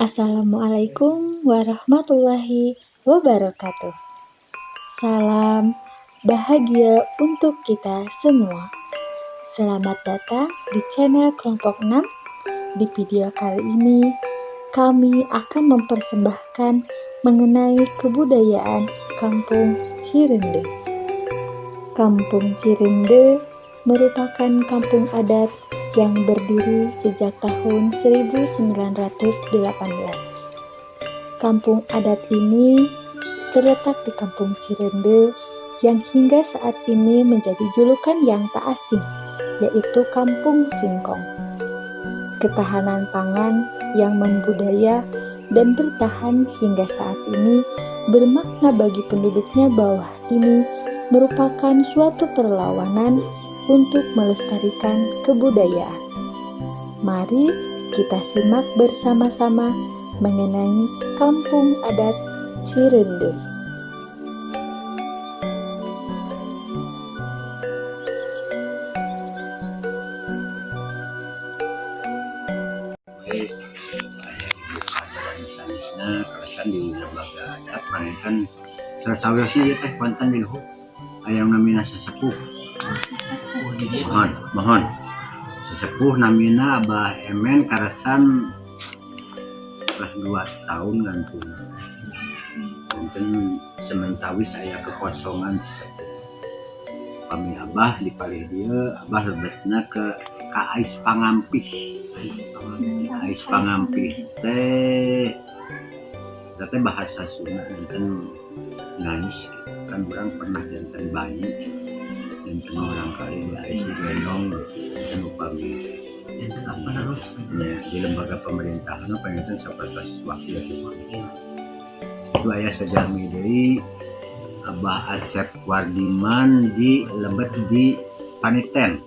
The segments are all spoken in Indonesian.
Assalamualaikum warahmatullahi wabarakatuh. Salam bahagia untuk kita semua. Selamat datang di channel Kelompok 6. Di video kali ini, kami akan mempersembahkan mengenai kebudayaan Kampung Cirende. Kampung Cirende merupakan kampung adat yang berdiri sejak tahun 1918. Kampung adat ini terletak di Kampung Cirende yang hingga saat ini menjadi julukan yang tak asing, yaitu Kampung Singkong. Ketahanan pangan yang membudaya dan bertahan hingga saat ini bermakna bagi penduduknya bahwa ini merupakan suatu perlawanan untuk melestarikan kebudayaan. Mari kita simak bersama-sama mengenai Kampung Adat Cirende. Di lembaga adat kan sarawasnya teh konten di luhur ayang namina sesepuh mohon sesepuh namina Abah Emen karasan kelas 2 tahun gantung mungkin sementawi saya kekosongan sesepuh kami Abah di palih dia Abah lebetna ke Ais Pangampih teh teh bahasa Sunda janten ngais kan orang pernah janten bayi janten orang kali di ais digendong janten upami di lembaga pemerintahan pengen seperti wakil sesuatu itu ayah sejami dari Abah Asep Wardiman di lebet di Paniten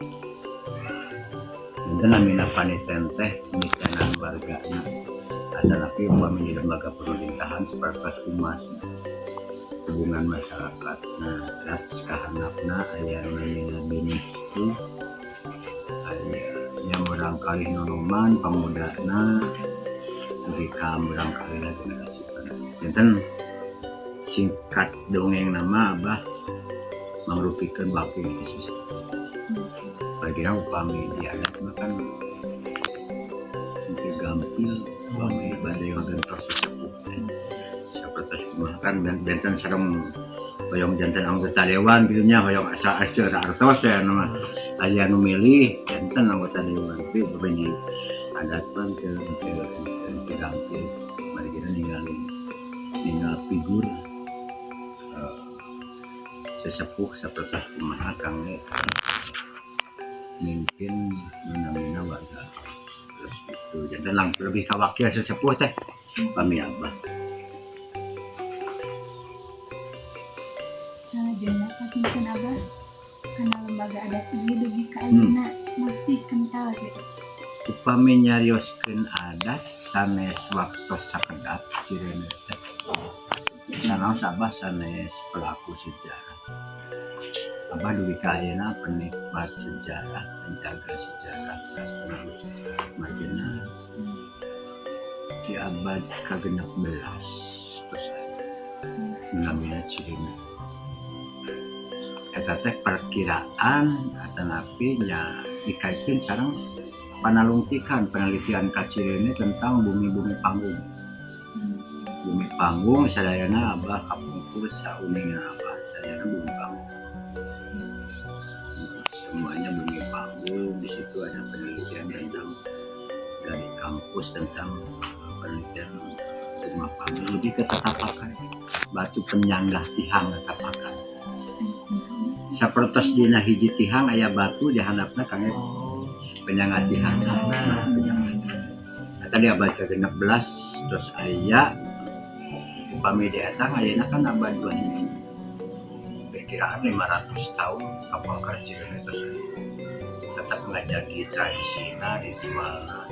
janten namina Paniten teh penitenan warganya ada tapi upami di lembaga pemerintahan seperti humas hubungan masyarakat. Nah, terus kahanapna aya namina biniku aya yang barangkali nunuman pamudana di kam barangkali generasi janten singkat dongeng nama Abah mangrupikeun wakil khusus. Bagian upami di adat kan gampil upami badai ngantos sesepuh seperti kan benten serem hoyong janten anggota dewan gitunya hoyong asa acara artos ya nama aya nu milih janten anggota dewan tapi bebenji adat pan ke gampil mari kita ninggal figur sesepuh seperti kumaha kang mimpin namina warga terus itu janten langsung lebih ka wakil sesepuh teh pami Abah. Salajengna katinten Abah kana lembaga adat ini dugi ka ayeuna masih kental gitu. Upami nyarioskeun adat sanes waktos sakedap Cirende teh. Sanaos Abah sanes pelaku sejarah. Abah dugi ka ayeuna penikmat sejarah, penjaga sejarah, penerus margina di abad ke-16 terus namanya Cirende. Eta teh perkiraan atanapi nya dikaitkeun sareng panalungtikan penelitian ka Cirende tentang bumi-bumi panggung. Bumi panggung sadayana Abah kapungkur sauningan Abah sadayana bumi panggung. Semuanya bumi panggung, di situ ada penelitian tentang dari kampus tentang penelitian rumah panggung lebih ke tatapakan batu penyanggah tihang tatapakan. Sapertos dina hiji tihang aya batu di handapna kangge penyangat tihang. Tadi abad ke-16 terus aya upami di etang ayeuna kan abad 2000. Perkiraan 500 tahun kapal Cirende terus tetap mengajarkan tradisina ritualna.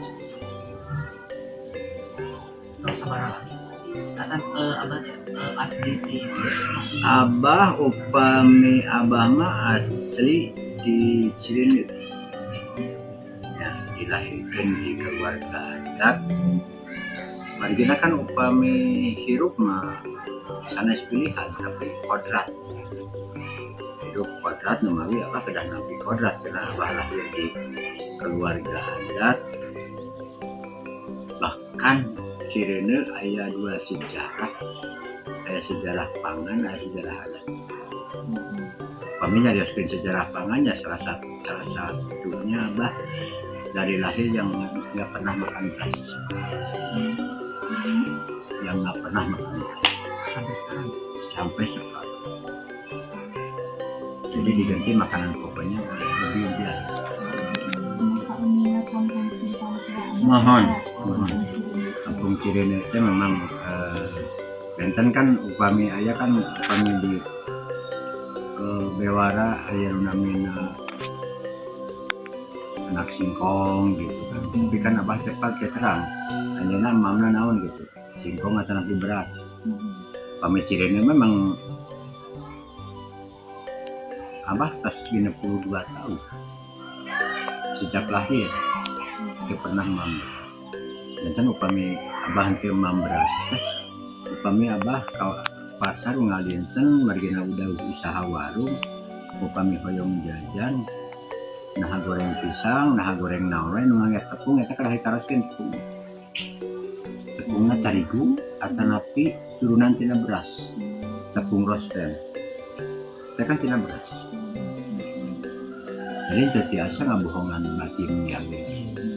Sabaraha kata Abah asli di Abah upami Abah mah asli di Cirende ya dilahirkan di keluarga adat margina kan upami hirup mah sanes pilihan tapi kodrat hidup kodrat namawi apa kedah nabi kodrat kena abah lahir di keluarga adat bahkan cirene aya dua sejarah aya sejarah pangan aya sejarah adat kami nyarioskeun sejarah pangannya salah satunya abah dari lahir yang nggak pernah makan beras yang nggak pernah makan beras sampai sekarang jadi diganti makanan pokoknya lebih biasa Kenapa mengingat kampung Singkong tidak ada? mohon kampung Cirende itu memang benten kan upami aya kan upami di Bewara aya nu namina anak singkong gitu kan tapi kan abah cepat terang anjeunna mamna naon gitu singkong atau nanti beras upami Cirende memang abah tas 62 tahun sejak lahir dia pernah mambras dan upami abah henteu mambras teh upami abah ka pasar ngalinten margina udah usaha warung upami hoyong jajan nah goreng pisang nah goreng naon we nu ngangge tepung eta kada ditaroskeun tepungna tarigu atanapi turunan tina beras tepung rosten teh kan tina beras jadi teu tiasa ngabohongan batin yang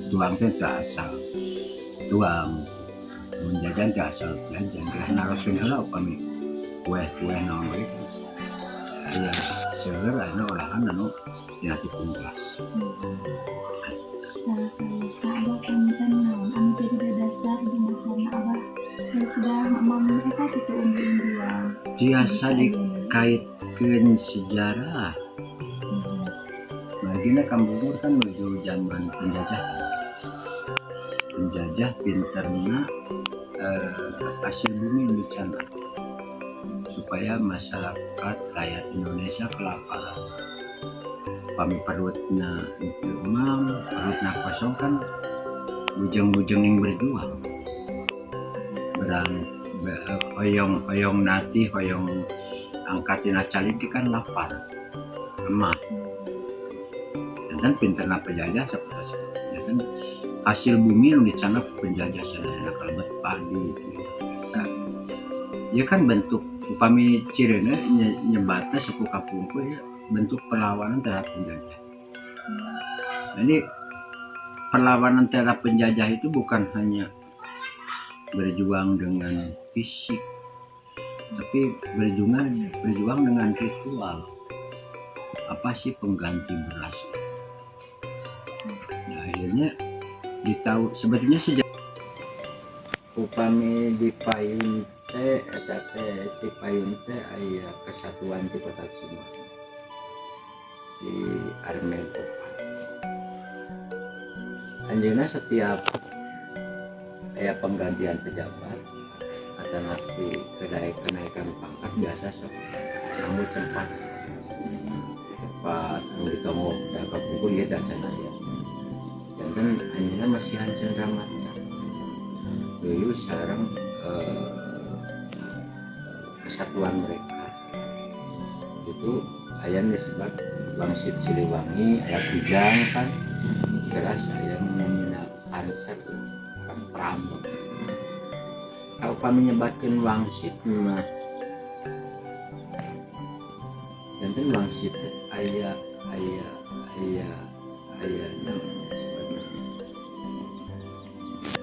tuang teh teu asal tuang mun jajan teh asal jajan geus naroskeun heula upami kue naon we aya seueur aya olahan anu tina tepung beras Salah abah punten naon anu jadi dasar di dasarna abah yang sudah mamamun eta kitu umbi-umbian tiasa dikaitkeun sejarah margina Kambungur kan menuju zaman penjajah pinterna hasil bumi dicana supaya masyarakat rakyat Indonesia kelaparan pami perutna itu emam perutna kosong kan bujeng-bujeng yang berjuang berang hoyong nati hoyong angkatina calik kan lapar emah dan pinterna penjajah seperti ya kan hasil bumi yang dicana penjajah sadayana kalebet padi gitu. Nah, ya kan bentuk upami Cirende nyebata suku kapungku ya bentuk perlawanan terhadap penjajah. Jadi perlawanan terhadap penjajah itu bukan hanya berjuang dengan fisik, tapi berjuang dengan ritual. Apa sih pengganti beras? Nah, akhirnya ditahu sebetulnya sejak upami di payun teh eta teh di payun teh aya kesatuan di Kota Cimahi di Armel Opan. Anjeunna setiap aya penggantian pejabat atau nanti kenaikan pangkat biasa sok nambut tempat anu ditongok da kapungkur ieu da cenah ya. Dan anjeunna masih hancur ramata. Dulu sekarang kesatuan mereka itu aya disebut Wangsit Siliwangi aya Kujang kan jelas aya namina Panser kan Prambon kalau kami nyebatkan Wangsit mah dan Wangsit aya namanya sebabnya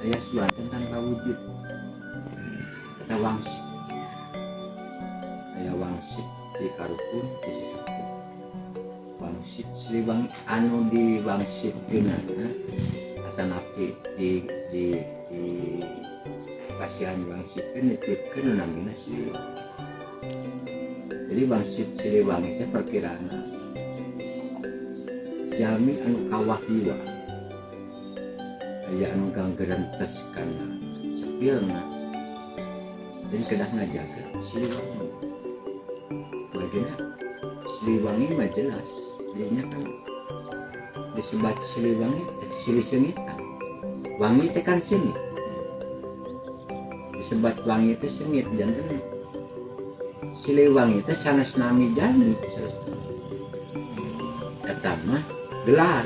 aya suatan tanpa wujud kata Wangsit aya Wangsit di Karukun di Sisipun Wangsit Siliwangi anu di Wangsit geunana atanapi di kasihan Wangsit kan ditipkeun namina Siliwangi jadi Wangsit Siliwangi teh perkiraan jalmi anu kawah liwa aya anu ganggerentes kana cepilna dan kedah ngajaga Siliwangi bagina Siliwangi mah jelas jadinya kan disebut Siliwangi Sili Sengitan wangi teh kan sini sebat wangi itu sengit jantan Siliwangi itu sanes nami jani eta mah gelar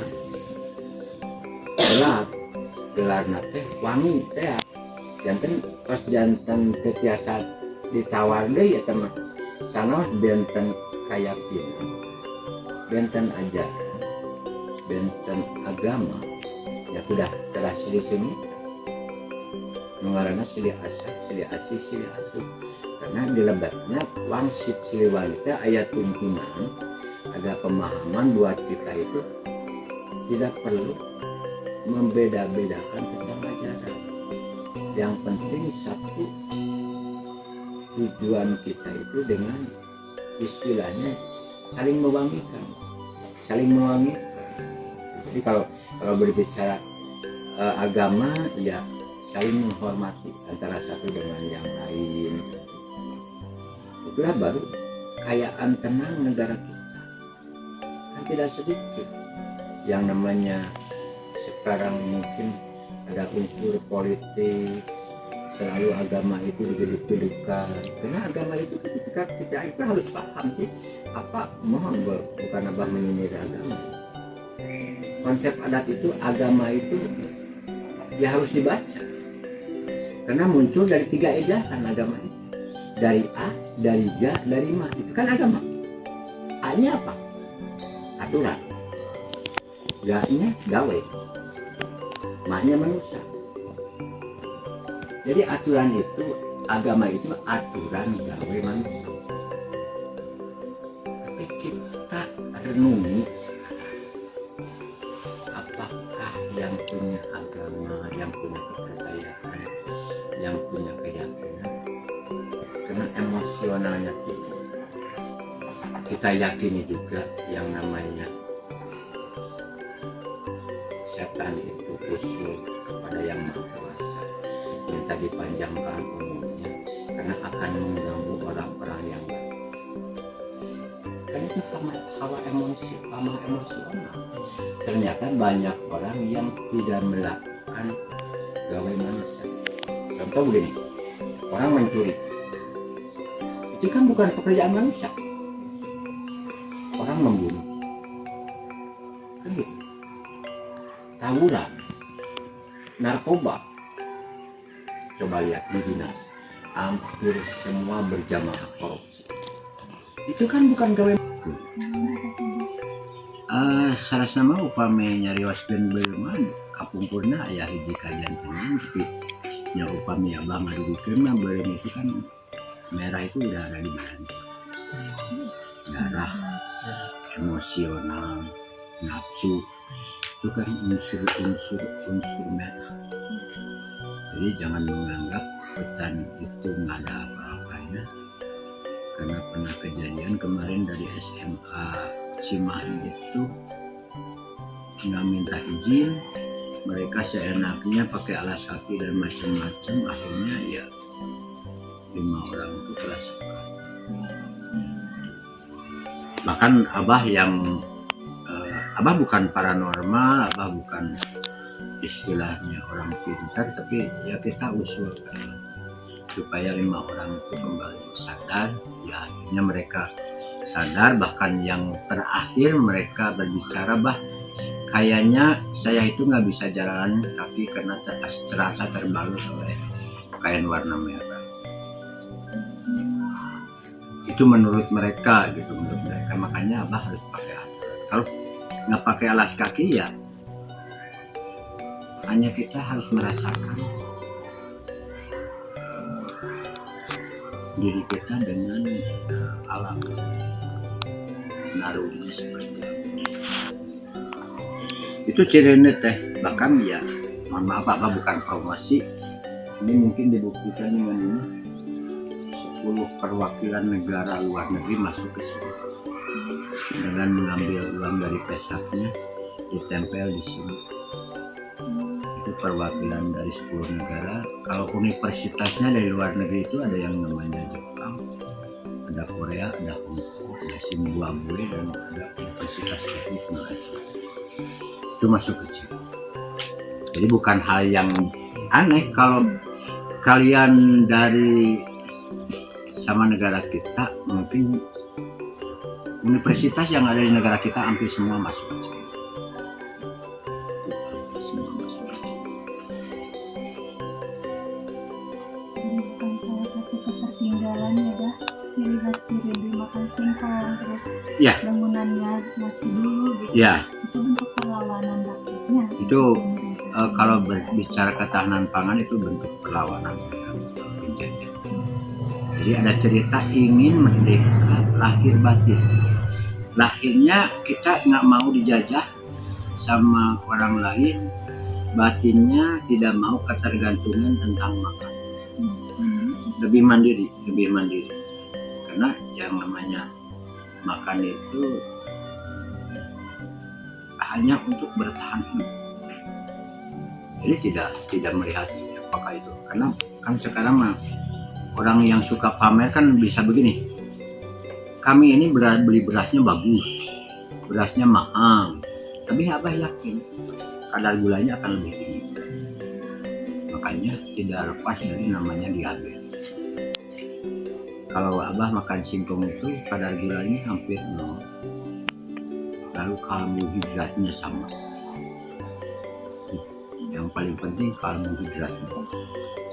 nate wangi teh jantan pas jantan tetiasa ditawar deui eta mah sanos benten kayakin benten aja benten agama ya udah telah silih sini mengarana silih asa silih asih silih asuh karena di lebatnya wangsit Siliwangi teh aya tuntunan ada pemahaman buat kita itu tidak perlu membeda-bedakan tentang ajaran. Yang penting satu tujuan kita itu dengan istilahnya saling mewangikan. Jadi kalau berbicara agama ya saling menghormati antara satu dengan yang lain. Itulah baru kekayaan tenang negara kita. Kan tidak sedikit yang namanya sekarang mungkin ada unsur politik, selalu agama itu digeduk-gedukkan. Karena agama itu ketika kita itu harus paham sih apa mohon bukan abah menyindir agama. Konsep adat itu agama itu ya harus dibaca. Karena muncul dari 3 ejaan agama itu. Dari A, dari Ga, dari Ma. Itu kan agama. A-nya apa? Aturan. Ga-nya gawe. Ma-nya manusia. Jadi aturan itu, agama itu aturan gawe manusia. Tapi kita renungi apakah yang punya agama, yang punya kepercayaan, yang punya keyakinan, karena emosionalnya kita yakini juga yang namanya setan itu usul kepada yang Maha Kuasa, minta dipanjangkan umurnya karena akan mengganggu orang-orang yang baik. Kan itu hawa emosional. Ternyata banyak orang yang tidak melakukan gawe manusia. Contoh begini, orang mencuri, itu kan bukan pekerjaan manusia. Orang membunuh, kan gitu. Tawuran, narkoba, coba lihat di dinas, hampir semua berjamaah korupsi. Itu kan bukan gawe. Salah sama upami nyarioskeun beureum kapungkurna aya hiji kajian tenan tapi nya upami abah ngadudukeun mah beureum itu kan merah itu udah ada di badan. Darah, emosional, nafsu itu kan unsur merah. Jadi jangan menganggap hutan itu nggak ada apa-apanya, karena pernah kejadian kemarin dari SMA Cimahi itu nggak minta izin, mereka seenaknya pakai alas kaki dan macam-macam, akhirnya ya 5 orang itu kerasukan. Bahkan abah yang abah bukan paranormal, abah bukan istilahnya orang pintar, tapi ya kita usulkan supaya 5 orang itu kembali sadar. Ya akhirnya mereka sadar, bahkan yang terakhir mereka berbicara bah kayaknya saya itu nggak bisa jalan kaki karena terasa terbalut oleh kain warna merah. Itu menurut mereka gitu, makanya abah harus pakai alas. Kalau nggak pakai alas kaki ya hanya kita harus merasakan diri kita dengan alam naruhnya seperti itu cirene teh. Bahkan ya mohon maaf apa bukan promosi, ini mungkin dibuktikan dengan ini 10 perwakilan negara luar negeri masuk ke sini dengan mengambil uang dari pesaknya ditempel di sini. Itu perwakilan dari 10 negara. Kalau universitasnya dari luar negeri itu ada yang namanya Jepang, ada Korea, ada Hong Kong, ada Zimbabwe, dan ada Universitas Teknik Malaysia. Itu masuk ke sini. Jadi bukan hal yang aneh kalian dari sama negara kita, mungkin universitas yang ada di negara kita hampir semua masuk. Semua masuk. Jadi bukan salah satu ketertinggalan ya dah, ciri khas Cirende makan singkong, terus Ya, bangunannya masih dulu gitu. ya. Itu bentuk perlawanan rakyatnya. Itu Pemerintah. kalau berbicara ketahanan pangan itu bentuk perlawanan penjajah. Jadi ada cerita ingin merdeka lahir batin. Lahirnya kita nggak mau dijajah sama orang lain, batinnya tidak mau ketergantungan tentang makan. Lebih mandiri. Karena yang namanya makan itu hanya untuk bertahan hidup. Jadi tidak melihat apakah itu. Karena kan sekarang mah orang yang suka pamer kan bisa begini. Kami ini beli berasnya bagus, berasnya mahal, tapi Abah yakin kadar gulanya akan lebih tinggi. Makanya tidak lepas dari namanya diabetes. Kalau Abah makan singkong itu kadar gulanya hampir 0, lalu karbohidratnya sama. Yang paling penting karbohidratnya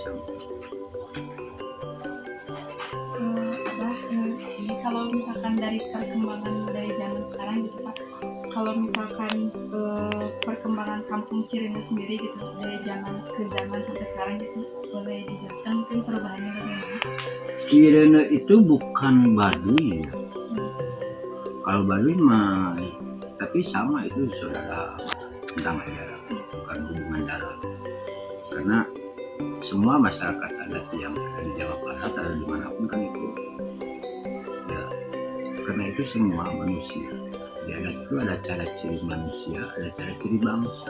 sama. Abah, ini kalau misalkan dari perkembangan dari zaman sekarang gitu Pak, kalau misalkan perkembangan kampung Cirende sendiri gitu dari zaman ke zaman sampai sekarang gitu, boleh dijelaskan mungkin perubahannya bagaimana? Cirende itu bukan Baduy. Kalau Baduy mah, tapi sama itu saudara tentang ajaran, bukan hubungan darah. Karena semua masyarakat adat yang ada di Jawa Barat atau dimanapun kan itu, ya, karena itu semua manusia. Di adat itu ada cara ciri manusia, ada cara ciri bangsa.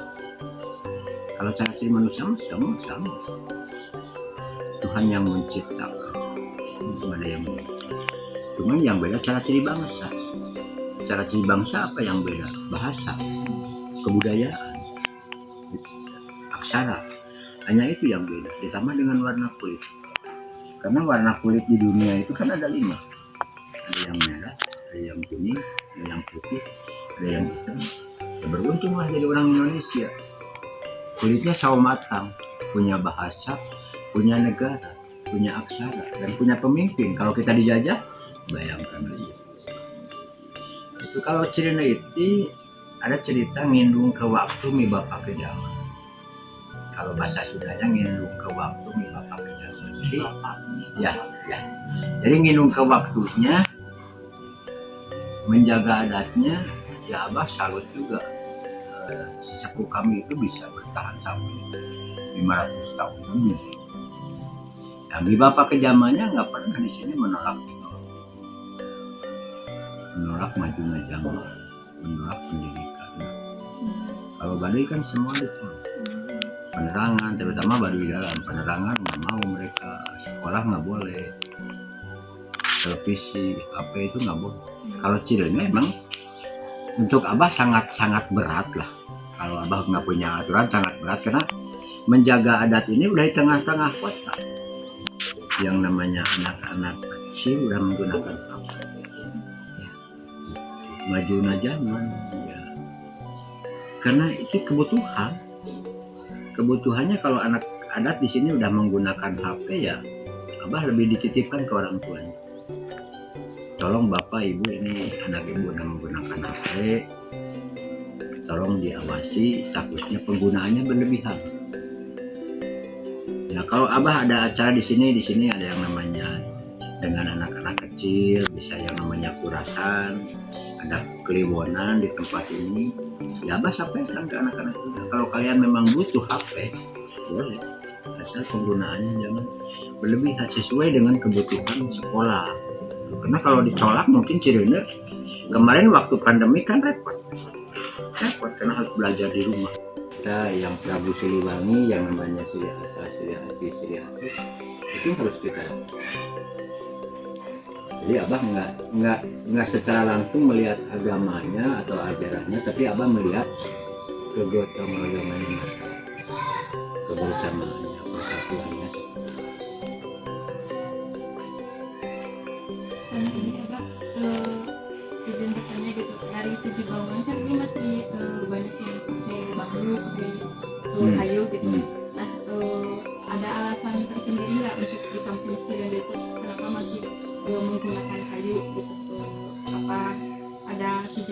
Kalau cara ciri manusia semua sama. Tuhan yang menciptakan, belum ada yang beda. Cuman yang beda cara ciri bangsa. Cara ciri bangsa apa yang beda? Bahasa, kebudayaan, aksara. Hanya itu yang beda. Ditambah dengan warna kulit. Karena warna kulit di dunia itu kan ada 5. Ada yang merah, ada yang kuning, ada yang putih, ada yang hitam. Ya, beruntunglah jadi orang Indonesia. Kulitnya sawo matang, punya bahasa, punya negara, punya aksara, dan punya pemimpin. Kalau kita dijajah, bayangkan aja. Itu kalau Cirende itu ada cerita ngindung ke waktu mi bapak ke zaman. Kalau bahasa Sundanya ngindung ke waktu mi bapak ke zaman. Jadi, ya. Jadi ngindung ke waktunya, menjaga adatnya, ya Abah salut juga. Sesepuh kami itu bisa bertahan sampai 500 tahun lebih. Nah, mi bapak ke zamannya nggak pernah di sini menolak majunya zaman, menolak pendidikan. Kalau Baduy kan semua itu penerangan, terutama Baduy dalam penerangan nggak mau mereka, sekolah nggak boleh, televisi, HP itu nggak boleh. Kalau Cirende memang untuk Abah sangat berat lah. Kalau Abah nggak punya aturan sangat berat karena menjaga adat ini udah di tengah-tengah kota. Yang namanya anak-anak kecil udah menggunakan apa? Ya, maju zaman. Ya. Karena itu kebutuhan. Kebutuhannya kalau anak adat di sini udah menggunakan HP ya, Abah lebih dititipkan ke orang tuanya. Tolong bapak ibu ini anak ibu udah menggunakan HP, tolong diawasi, takutnya penggunaannya berlebihan. Ya kalau Abah ada acara di sini ada yang namanya dengan anak-anak kecil, bisa yang namanya kurasan, ada kliwonan di tempat ini. Ya Abah sampaikan ke anak-anak juga, kalau kalian memang butuh HP, boleh. Asal penggunaannya jangan berlebihan, sesuai dengan kebutuhan sekolah. Karena kalau ditolak mungkin Cirende kemarin waktu pandemi kan repot karena harus belajar di rumah. Kita yang Prabu Siliwangi yang namanya Sri Asa, Sri Hati, itu harus kita. Jadi Abah nggak secara langsung melihat agamanya atau ajarannya, tapi Abah melihat kegotong royongannya, kebersamaannya, persatuannya.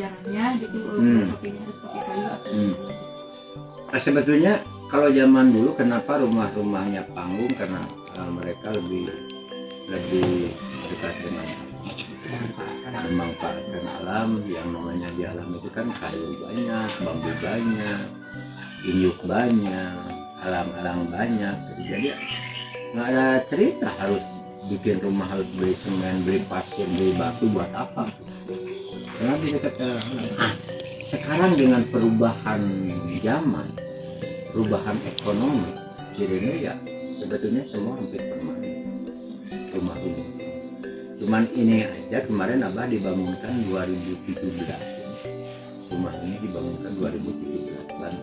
sejarahnya gitu, filosofinya harus pakai kayu atau gimana? Nah, sebetulnya kalau zaman dulu kenapa rumah-rumahnya panggung, karena mereka lebih dekat dengan memanfaatkan alam. Yang namanya di alam itu kan kayu banyak, bambu banyak, inyuk banyak, alang-alang banyak. Jadi nggak ada cerita harus bikin rumah, harus beli semen, beli pasir, beli batu, buat apa? Karena di dekat alam. Sekarang dengan perubahan zaman, perubahan ekonomi, Cirende ya sebetulnya semua hampir permanen rumah-rumah. Cuman ini aja kemarin Abah dibangunkan 2017. Rumah ini dibangunkan 2017 dan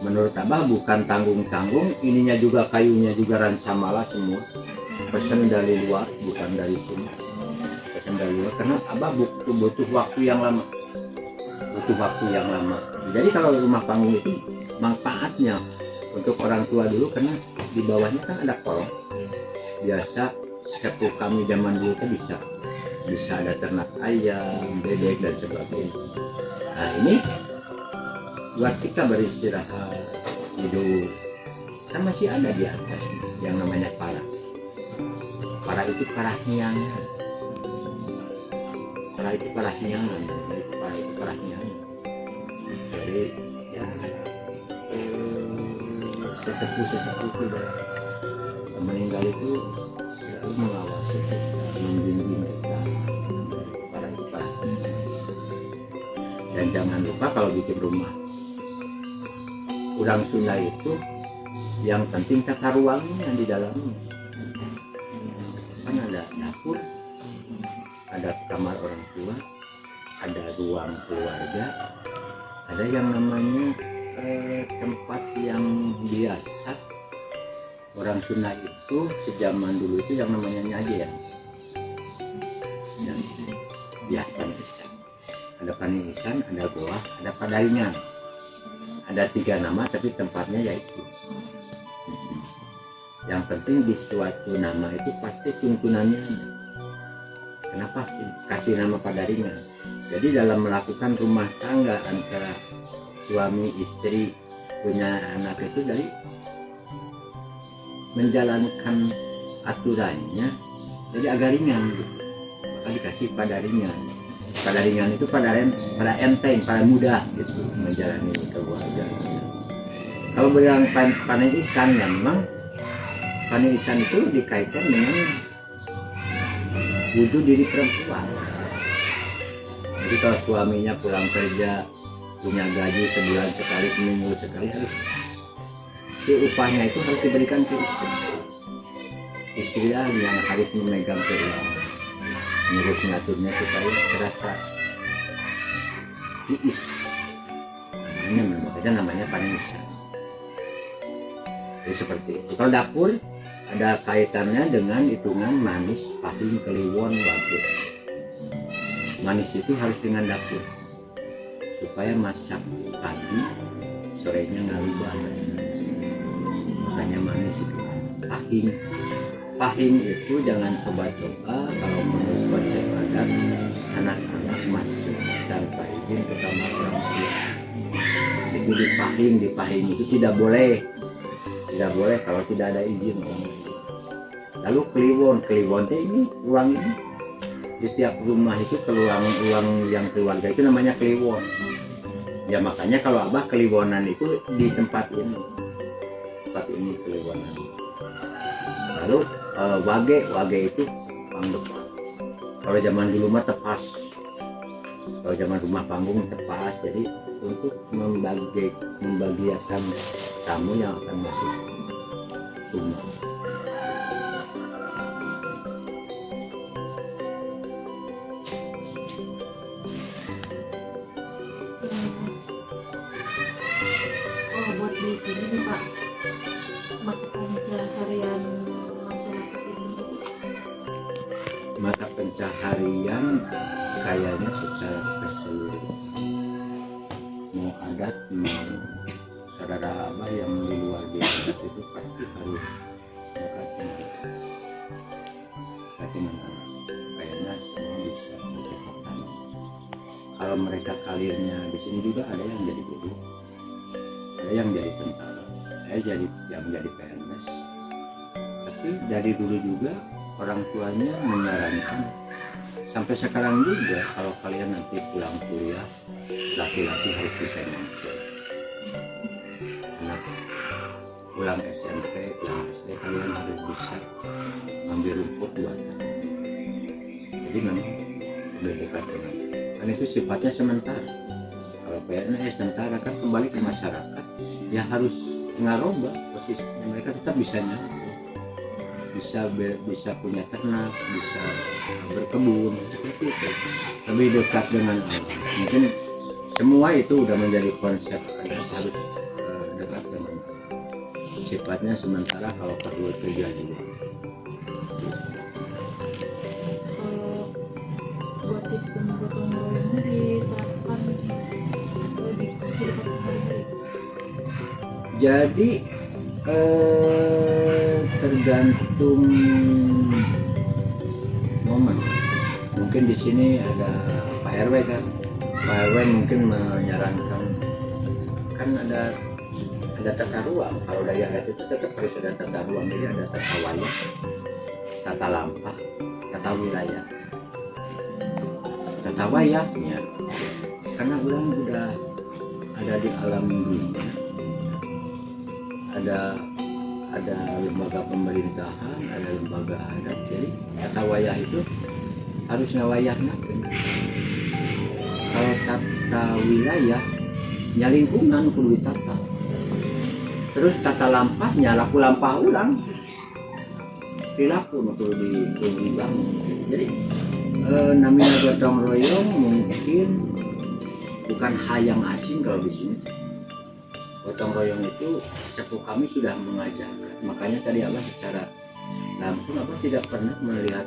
menurut Abah bukan tanggung-tanggung, ininya juga kayunya juga ransamala semua. Pesan dari luar, bukan dari sini. Pesan dari luar karena Abah butuh waktu yang lama. Butuh waktu yang lama. Jadi kalau rumah panggung itu manfaatnya untuk orang tua dulu karena di bawahnya kan ada kolong. Biasa sepuh kami zaman dulu itu bisa ada ternak ayam, bebek dan sebagainya. Nah ini buat kita beristirahat, tidur. Kan masih ada di atas yang namanya para. Para itu para hiangan. Para itu para hiangan. Para itu para hiangan. Jadi ya sesepuh sudah meninggal itu selalu mengawasi kita, membimbing kita para itu para hiangan. Dan jangan lupa kalau bikin rumah orang Sunda itu yang penting tata ruangnya di dalamnya. Kan ada dapur, ada kamar orang tua, ada ruang keluarga, ada yang namanya tempat yang biasa orang Sunda itu sejaman dulu itu yang namanya nyajian. Ya, panisan. Ada panisan, ada goa, ada padaringan. Ada 3 nama tapi tempatnya yaitu. Yang penting di suatu nama itu pasti tuntunannya ada. Kenapa kasih nama padaringan? Jadi dalam melakukan rumah tangga antara suami istri punya anak itu dari menjalankan aturannya jadi agak ringan gitu. Maka dikasih padaringan. Padaringan itu pada enteng, pada mudah gitu menjalani keluarga. Kalau bilang panisan ya memang panisan itu dikaitkan dengan wujud diri perempuan. Jadi kalau suaminya pulang kerja punya gaji sebulan sekali, seminggu sekali, harus si upahnya itu harus diberikan ke istri. Istri yang harus memegang keuangan, mengurus ngaturnya supaya terasa tiis. Ini makanya namanya panisan. Jadi seperti itu. Kalau dapur ada kaitannya dengan hitungan manis, pahing, kliwon, wage. Manis itu harus dengan dapur supaya masak pagi, sorenya ngalubah. Makanya manis itu pahing itu jangan coba-coba kalau menurut konsep adat anak-anak masuk tanpa izin ke kamar orang tua. Itu dipahing itu tidak boleh kalau tidak ada izin. Lalu kliwon itu ini ruang ini di tiap rumah itu ruang yang keluarga itu namanya kliwon. Ya makanya kalau Abah kliwonan itu di tempat ini kliwonan. Lalu wage itu pang depan. Kalau zaman dulu mah tepas. Kalau zaman rumah panggung tepas. Jadi untuk membagiakan tamu yang akan masuk rumah. Buat di sini nih Pak, mata pencaharian masyarakat ini. Mata pencaharian kayaknya secara keseluruhan, mau adat mau saudara Abah yang di luar di adat itu pasti harus dekat dengan anak. Kayaknya semua bisa menciptakan. Kalau mereka karirnya di sini juga ada yang jadi guru, ada yang jadi tentara, saya jadi PNS. Tapi dari dulu juga orang tuanya menyarankan, sampai sekarang juga kalau kalian nanti pulang kuliah, laki-laki harus bisa nyampe. Anak pulang SMP, pulang SD, kalian harus bisa ambil rumput buatan. Jadi memang pendidikan kan itu sifatnya sementara. Kalau PNS tentara kan kembali ke masyarakat, ya harus ngarobah posisinya. Mereka tetap bisa nyampe, bisa punya ternak, bisa berkebun, seperti itu. Lebih dekat dengan alam. Mungkin semua itu udah menjadi konsep adat, harus dekat dengan alam. Sifatnya sementara, kalau perlu terjadi. Buat sistem gotong royong diterapkan di kehidupan sehari-hari. Jadi tergantung momen. Mungkin di sini ada Pak RW kan. Pak RW mungkin menyarankan, kan ada tata ruang. Kalau dari adat itu tetap harus ada tata ruang. Jadi ada tata wayang, tata lampah, tata wilayah. Tata wayahnya karena orang udah ada di alam dunia, ada lembaga pemerintahan, ada lembaga adat. Jadi tata wayah itu harus ngawayahna. Kalau tata wilayah nya lingkungan kudu ditata. Terus tata lampahnya laku lampah ulang perilaku kudu dibangun. Jadi namanya gotong royong mungkin bukan hal yang asing kalau di sini. Gotong royong itu sepuh kami sudah mengajarkan. Makanya tadi Abah secara langsung Abah tidak pernah melihat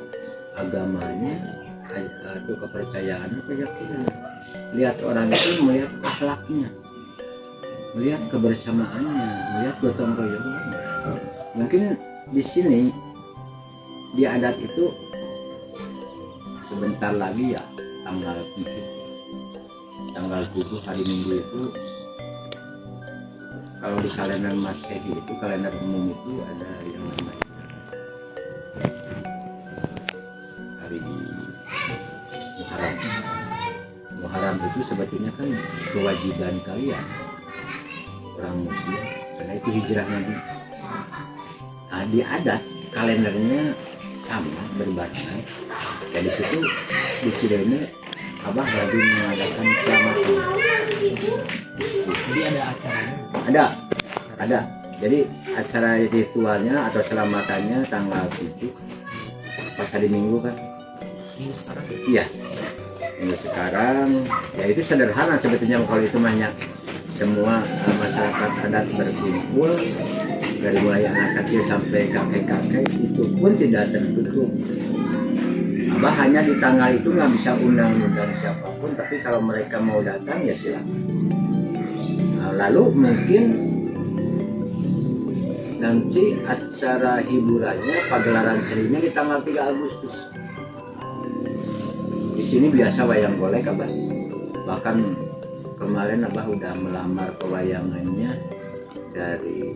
agamanya atau kepercayaan atau keyakinan. Lihat orang itu melihat akhlaknya, melihat kebersamaannya, melihat gotong royongnya. Mungkin di sini di adat itu sebentar lagi ya tanggal 7 hari Minggu itu, kalau di kalender Masehi itu, kalender umum itu ada yang namanya hari Muharram. Muharram itu sebetulnya kan kewajiban kalian orang Muslim, karena itu hijrah Nabi. Nah, di adat kalendernya sama, berbarengan. Dan di situ di Cirebon Abah lagi mengadakan selamatan. Jadi ada acaranya. Ada. Jadi acara ritualnya atau selamatannya tanggal 7 pas hari Minggu kan. Minggu sekarang. Iya. Minggu sekarang. Ya itu sederhana sebetulnya, kalau itu banyak semua masyarakat adat berkumpul dari mulai anak kecil sampai kakek-kakek, itu pun tidak tertutup. Abah hanya di tanggal itu nggak bisa undang-undang siapapun, tapi kalau mereka mau datang ya silakan. Nah, lalu mungkin nanti acara hiburannya, pagelaran seninya di tanggal 3 Agustus. Di sini biasa wayang golek Abah. Bahkan kemarin Abah udah melamar pewayangannya dari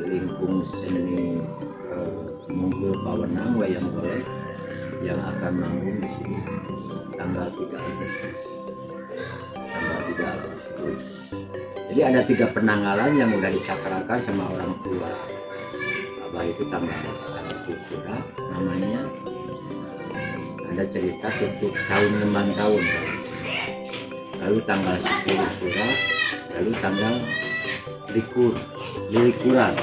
lingkung seni Mungkul Pawenang wayang golek yang akan manggung di sini tanggal 3 Agustus. Jadi ada 3 penanggalan yang udah dicakrakan sama orang tua Abah. Itu tanggal 1 Syura namanya, ada cerita tutup tahun lembang tahun, lalu tanggal 10 Syura, lalu tanggal likuran.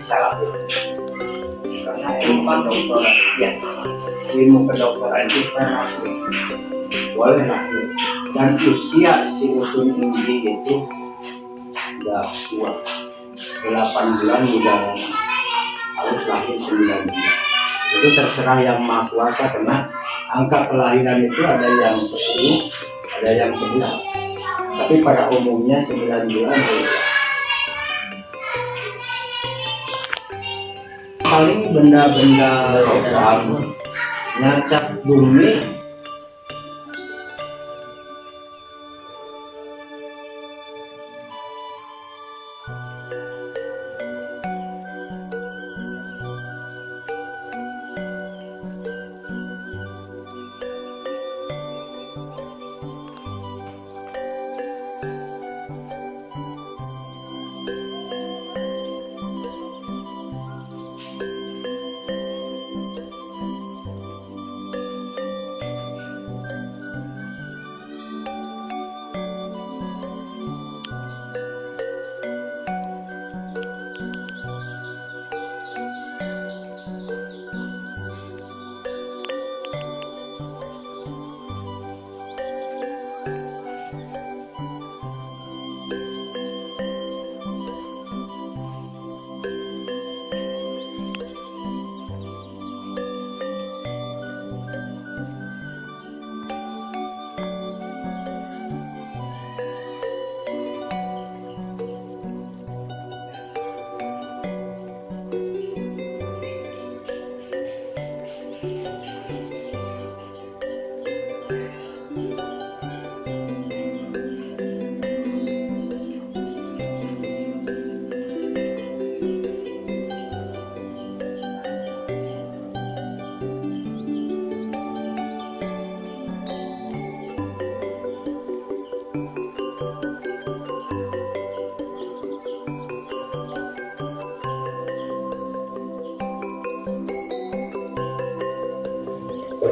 bisa lakukan. Karena ilmu kan dokteran ya, ilmu kedokteran itu kan langsung boleh lakukan. Dan usia si Utun Indi itu udah tua, 8 bulan udah harus lahir 9 bulan. Itu terserah yang maha kuasa, karena angka kelahiran itu ada yang 10, ada yang 11. Tapi pada umumnya 9 bulan. Paling benda-benda logam nyacap bumi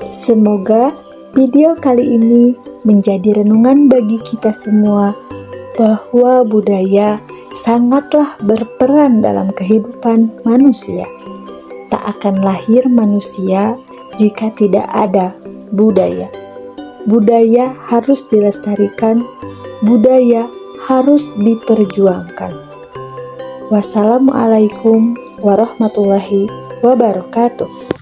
Semoga video kali ini menjadi renungan bagi kita semua bahwa budaya sangatlah berperan dalam kehidupan manusia. Tak akan lahir manusia jika tidak ada budaya. Budaya harus dilestarikan, budaya harus diperjuangkan. Wassalamualaikum warahmatullahi wabarakatuh.